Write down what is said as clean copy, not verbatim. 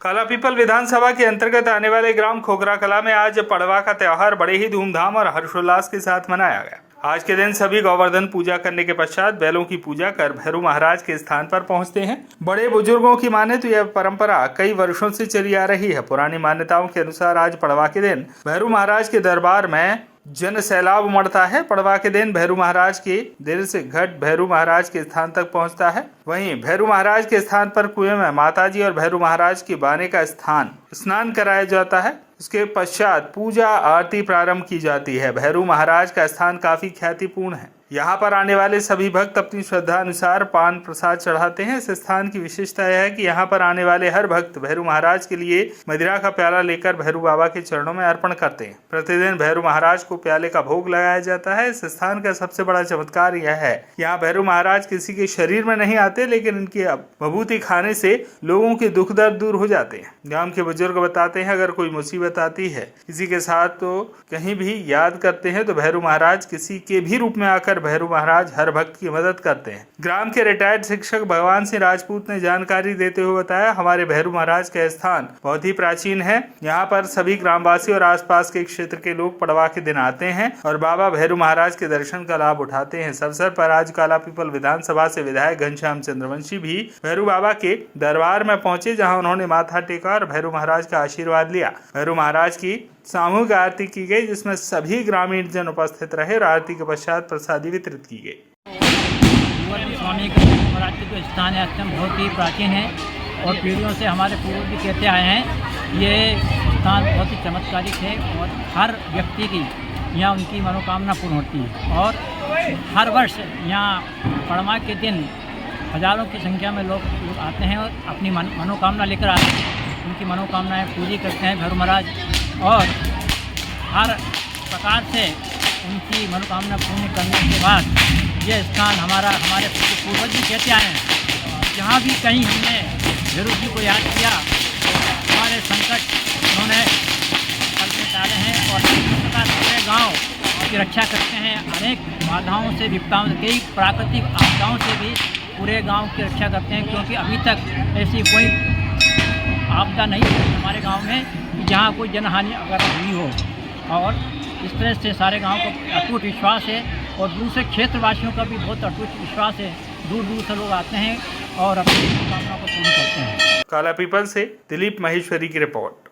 कालापीपल विधानसभा के अंतर्गत आने वाले ग्राम खोखरा कला में आज पड़वा का त्योहार बड़े ही धूमधाम और हर्षोल्लास के साथ मनाया गया। आज के दिन सभी गोवर्धन पूजा करने के पश्चात बैलों की पूजा कर भैरू महाराज के स्थान पर पहुंचते हैं। बड़े बुजुर्गों की माने तो यह परंपरा कई वर्षों से चली आ रही है। पुरानी मान्यताओं के अनुसार आज पड़वा के दिन भैरू महाराज के दरबार में जन सैलाब उमड़ता है। पड़वा के दिन भैरू महाराज की देर से घट भैरू महाराज के स्थान तक पहुंचता है। वहीं भैरू महाराज के स्थान पर कुएं में माताजी और भैरू महाराज की बाने का स्नान कराया जाता है। इसके पश्चात पूजा आरती प्रारंभ की जाती है। भैरू महाराज का स्थान काफी ख्यातिपूर्ण है। यहाँ पर आने वाले सभी भक्त अपनी श्रद्धा अनुसार पान प्रसाद चढ़ाते हैं। इस स्थान की विशेषता यह है कि यहाँ पर आने वाले हर भक्त भैरू महाराज के लिए मदिरा का प्याला लेकर भैरू बाबा के चरणों में अर्पण करते हैं। प्रतिदिन भैरू महाराज को प्याले का भोग लगाया जाता है। इस स्थान का सबसे बड़ा चमत्कार यह है, यहाँ भैरू महाराज किसी के शरीर में नहीं आते, लेकिन इनकी विभूति खाने से लोगों के दुख दर्द दूर हो जाते हैं। गांव के बुजुर्ग बताते हैं, अगर कोई मुसीबत आती है किसी के साथ तो कहीं भी याद करते हैं तो भैरू महाराज किसी के भी रूप में आकर भैरू महाराज हर भक्त की मदद करते हैं। ग्राम के रिटायर्ड शिक्षक भगवान सिंह राजपूत ने जानकारी देते हुए बताया, हमारे भैरू महाराज का स्थान बहुत ही प्राचीन है। यहाँ पर सभी ग्रामवासी और आसपास के क्षेत्र के लोग पड़वा के दिन आते हैं और बाबा भैरू महाराज के दर्शन का लाभ उठाते हैं। इस अवसर पर आज कालापीपल विधानसभा से विधायक घनश्याम चंद्रवंशी भी भैरू बाबा के दरबार में पहुंचे, जहाँ उन्होंने माथा टेका और भैरू महाराज का आशीर्वाद लिया। भैरू महाराज की सामूहिक आरती की गई, जिसमें सभी ग्रामीण जन उपस्थित रहे और आरती के पश्चात प्रसादी वितरित की गई। स्वामी महाराज के जो स्थान है अत्यंत बहुत ही प्राचीन है और पीढ़ियों से हमारे पूर्वज भी कहते आए हैं। ये स्थान बहुत ही चमत्कारिक है और हर व्यक्ति की यहाँ उनकी मनोकामना पूर्ण होती है और हर वर्ष यहाँ पड़वा के दिन हजारों की संख्या में लोग आते हैं और अपनी मनोकामना लेकर आते हैं। उनकी मनोकामनाएं पूरी करते हैं भैरू महाराज और हर प्रकार से उनकी मनोकामना पूर्ण करने के बाद ये स्थान हमारे पूर्वज भी कहते आए हैं। जहाँ भी कहीं हमने भैरू जी को याद किया हमारे संकट उन्होंने फल में डाले हैं और इस प्रकार पूरे गाँव की रक्षा करते हैं। अनेक बाधाओं से विपदाओं से कई प्राकृतिक आपदाओं से भी पूरे गांव की रक्षा करते हैं, क्योंकि अभी तक ऐसी कोई आपदा नहीं हुई हमारे गांव में जहां कोई जनहानि अगर हुई हो। और इस तरह से सारे गांव को अटूट विश्वास है और दूसरे क्षेत्रवासियों का भी बहुत अटूट विश्वास है। दूर दूर से लोग आते हैं और अपनी कामना को पूर्ण करते हैं। कालापीपल से दिलीप माहेश्वरी की रिपोर्ट।